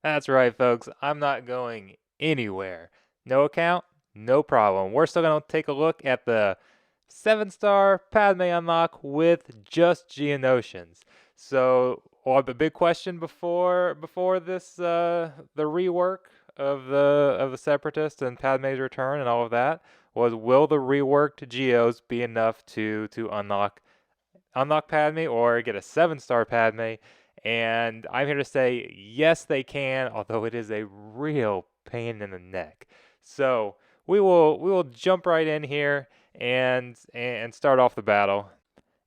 That's right, folks. I'm not going anywhere. No account, no problem. We're still going to take a look at the 7-star Padme unlock with just Geonosians. So, well, the big question before this the rework of the Separatists and Padme's return and all of that was, will the reworked Geos be enough to unlock Padme or get a 7-star Padme? And I'm here to say yes, they can, although it is a real pain in the neck. So we will jump right in here and start off the battle.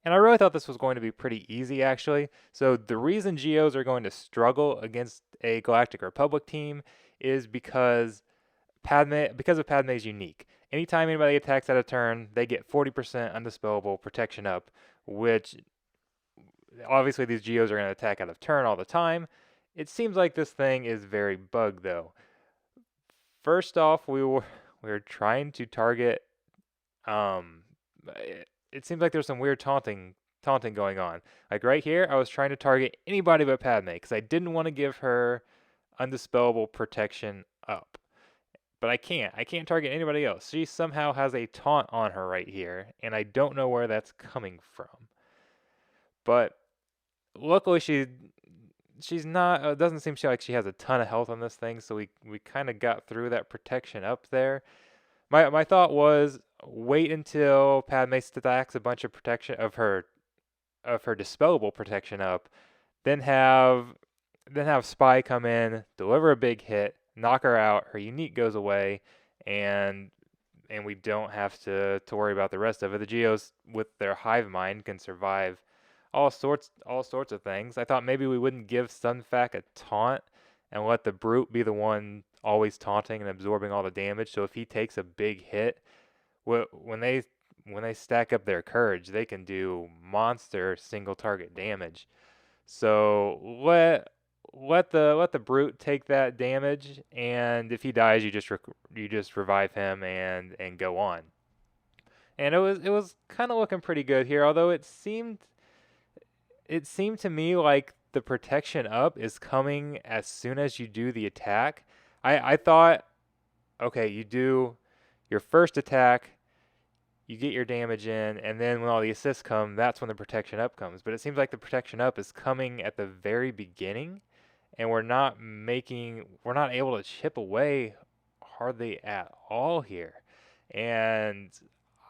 And I really thought this was going to be pretty easy, actually. So the reason Geos are going to struggle against a Galactic Republic team is because of Padme's unique. Anytime anybody attacks out of turn, they get 40% undispellable protection up, which obviously these Geos are going to attack out of turn all the time. It seems like this thing is very bugged though. First off, we were trying to target. Um, it seems like there's some weird taunting going on. Like right here, I was trying to target anybody but Padme because I didn't want to give her undispellable protection up. But I can't. I can't target anybody else. She somehow has a taunt on her right here, and I don't know where that's coming from. But luckily she's not doesn't seem like she has a ton of health on this thing, so we kind of got through that protection up there. My thought was wait until Padme stacks a bunch of protection of her dispellable protection up, then have Spy come in, deliver a big hit, knock her out, her unique goes away, and we don't have to worry about the rest of it. The Geos with their hive mind can survive all sorts of things. I thought maybe we wouldn't give Sunfac a taunt and let the brute be the one always taunting and absorbing all the damage. So if he takes a big hit, when they stack up their courage, they can do monster single target damage. So let the brute take that damage, and if he dies, you just revive him and go on. And it was kind of looking pretty good here, although it seemed to me like the protection up is coming as soon as you do the attack. I thought, okay, you do your first attack, you get your damage in, and then when all the assists come, that's when the protection up comes. But it seems like the protection up is coming at the very beginning, and we're not able to chip away hardly at all here. And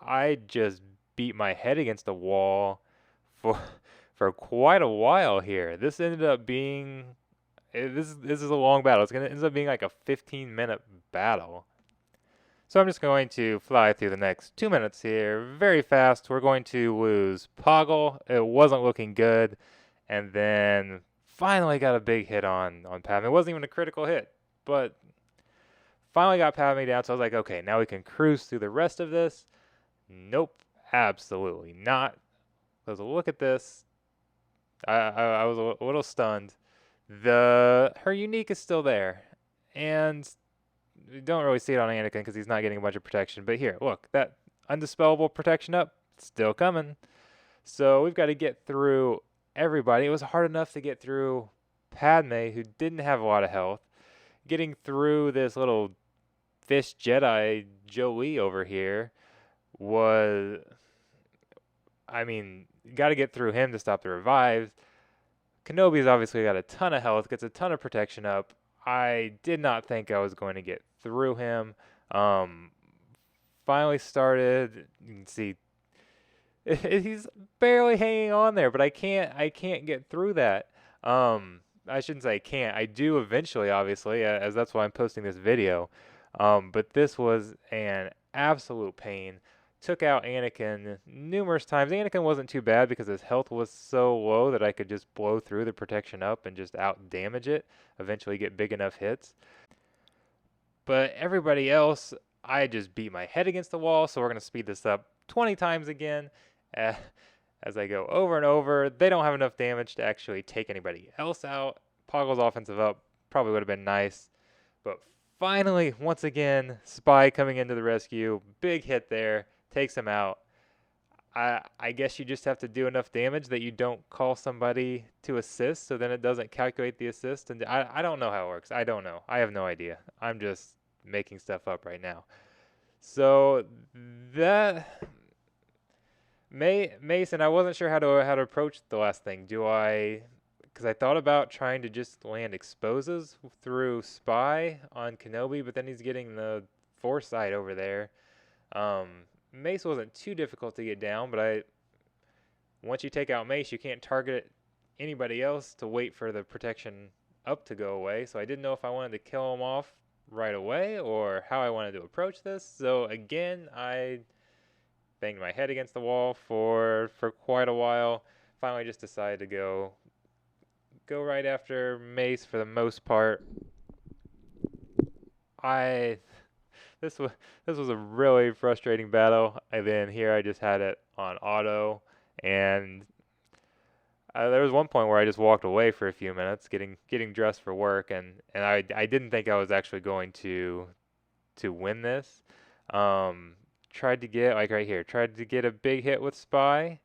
I just beat my head against the wall for for quite a while here. This ended up being this is a long battle. It's gonna end up being like a 15-minute battle. So I'm just going to fly through the next 2 minutes here very fast. We're going to lose Poggle. It wasn't looking good, and then finally got a big hit on Padme. It wasn't even a critical hit, but finally got Padme down. So I was like, okay, now we can cruise through the rest of this. Nope, absolutely not. Let's look at this. I was a little stunned. Her unique is still there, and you don't really see it on Anakin because he's not getting a bunch of protection. But here, look, that undispellable protection up, still coming. So we've got to get through everybody. It was hard enough to get through Padme, who didn't have a lot of health. Getting through this little fish Jedi Joey over here was, I mean, got to get through him to stop the revives. Kenobi's obviously got a ton of health, gets a ton of protection up. I did not think I was going to get through him. Um, Finally started. You can see he's barely hanging on there, but I can't get through that. I shouldn't say I can't. I do eventually, obviously, as that's why I'm posting this video. But this was an absolute pain. Took out Anakin numerous times. Anakin wasn't too bad because his health was so low that I could just blow through the protection up and just out damage it. Eventually get big enough hits. But everybody else, I just beat my head against the wall. So we're gonna speed this up 20 times again. Uh, as I go over and over. They don't have enough damage to actually take anybody else out. Poggle's offensive up probably would have been nice. But finally, once again, Spy coming into the rescue. Big hit there. Takes him out. I guess you just have to do enough damage that you don't call somebody to assist, so then it doesn't calculate the assist. And I don't know how it works. I don't know. I have no idea. I'm just making stuff up right now. So that Mason, I wasn't sure how to approach the last thing. Do I? Because I thought about trying to just land exposes through spy on Kenobi, but then he's getting the foresight over there. Um, Mace wasn't too difficult to get down, but once you take out Mace, you can't target anybody else to wait for the protection up to go away. So I didn't know if I wanted to kill him off right away or how I wanted to approach this. So again, I banged my head against the wall for quite a while. Finally, just decided to go right after Mace for the most part. I this was this was a really frustrating battle. And then here I just had it on auto, and there was one point where I just walked away for a few minutes, getting dressed for work, and I didn't think I was actually going to win this. Um, Tried to get like right here, tried to get a big hit with Spy,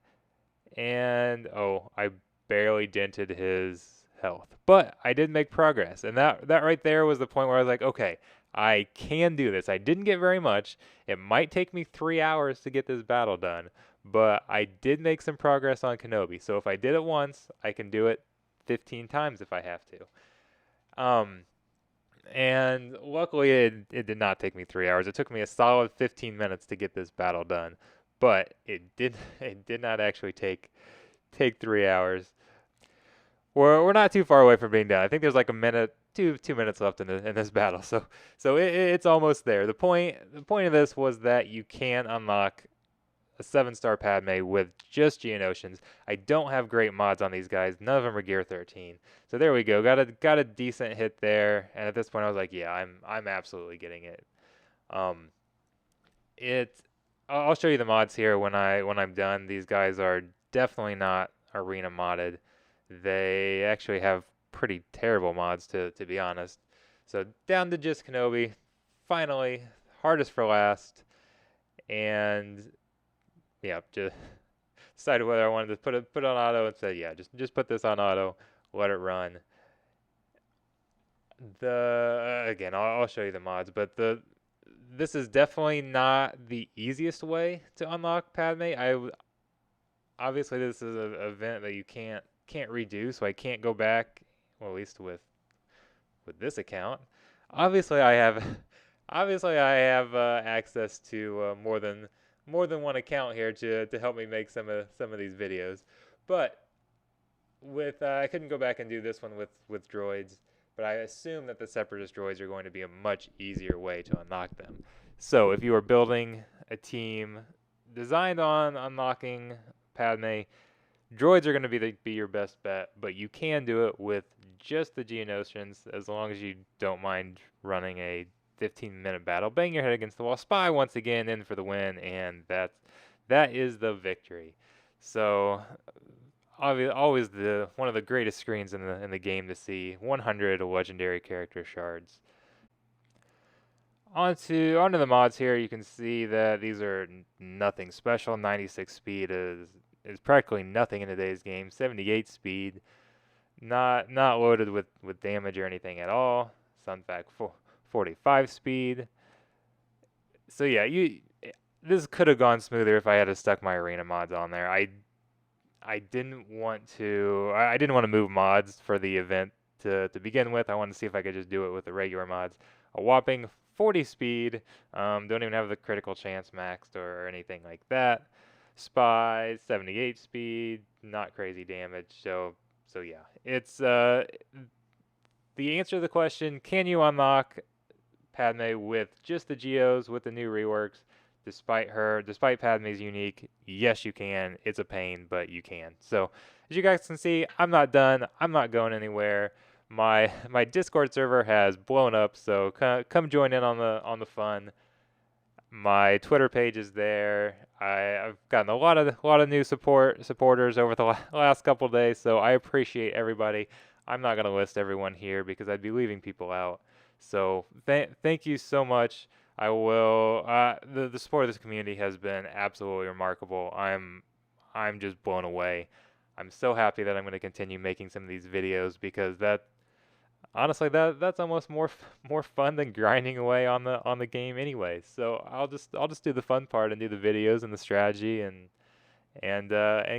and oh, I barely dented his health, but I did make progress, and that right there was the point where I was like, okay, I can do this. I didn't get very much. It might take me 3 hours to get this battle done, but I did make some progress on Kenobi. So if I did it once, I can do it 15 times if I have to. And luckily, it did not take me 3 hours. It took me a solid 15 minutes to get this battle done, but it did not actually take 3 hours. We're not too far away from being done. I think there's like a minute, 2 minutes left in this battle. So it's almost there. The point of this was that you can unlock a 7-star Padme with just Geonosians. I don't have great mods on these guys. None of them are Gear 13. So there we go. Got a decent hit there. And at this point, I was like, yeah, I'm absolutely getting it. Um, it. I'll show you the mods here when I'm done. These guys are definitely not arena modded. They actually have pretty terrible mods to be honest. So down to just Kenobi. Finally, hardest for last. And yeah, just decided whether I wanted to put on auto and said, yeah, just put this on auto, let it run. Again, I'll show you the mods, but this is definitely not the easiest way to unlock Padme. Obviously this is an event that you can't redo, so I can't go back. Well, at least with this account. Obviously I have access to more than one account here to help me make some of these videos. But with I couldn't go back and do this one with droids, but I assume that the separatist droids are going to be a much easier way to unlock them. So if you are building a team designed on unlocking Padme, droids are going to be your best bet, but you can do it with just the Geonosians as long as you don't mind running a 15-minute battle. Bang your head against the wall. Spy once again in for the win, and that is the victory. So always the one of the greatest screens in the game to see. 100 legendary character shards. Onto the mods here. You can see that these are nothing special. 96 speed is practically nothing in today's game. 78 speed, not loaded with damage or anything at all. Sun fact 45 speed. So yeah, this could have gone smoother if I had stuck my arena mods on there. I didn't want to move mods for the event to begin with. I wanted to see if I could just do it with the regular mods. A whopping 40 speed. Don't even have the critical chance maxed or anything like that. Spy 78 speed. Not crazy damage. So yeah, it's the answer to the question: can you unlock Padme with just the Geos with the new reworks? Despite Padme's unique, yes, you can. It's a pain, but you can. So, as you guys can see, I'm not done. I'm not going anywhere. My Discord server has blown up, so come join in on the fun. My Twitter page is there. I've gotten a lot of new supporters over the last couple days, so I appreciate everybody. I'm not gonna list everyone here because I'd be leaving people out. So thank you so much. I will. The support of this community has been absolutely remarkable. I'm just blown away. I'm so happy that I'm going to continue making some of these videos because that honestly that's almost more fun than grinding away on the game anyway. So I'll just do the fun part and do the videos and the strategy and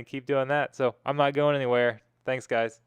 keep doing that. So I'm not going anywhere. Thanks guys.